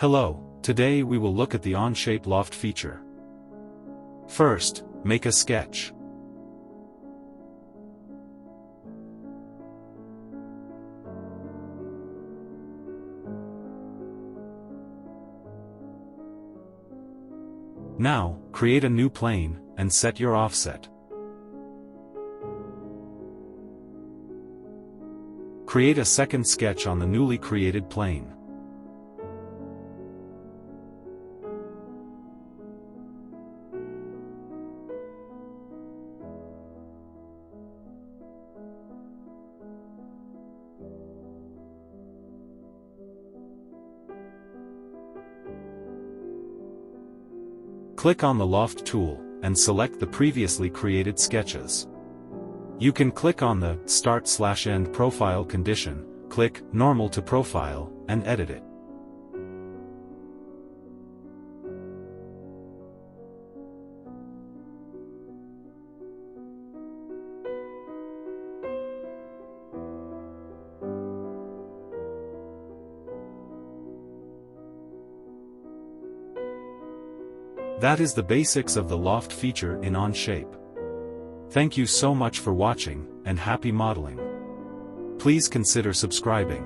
Hello, today we will look at the Onshape Loft feature. First, make a sketch. Now, create a new plane, and set your offset. Create a second sketch on the newly created plane. Click on the Loft tool, and select the previously created sketches. You can click on the Start/End Profile condition, click Normal to Profile, and edit it. That is the basics of the Loft feature in Onshape. Thank you so much for watching, and happy modeling. Please consider subscribing.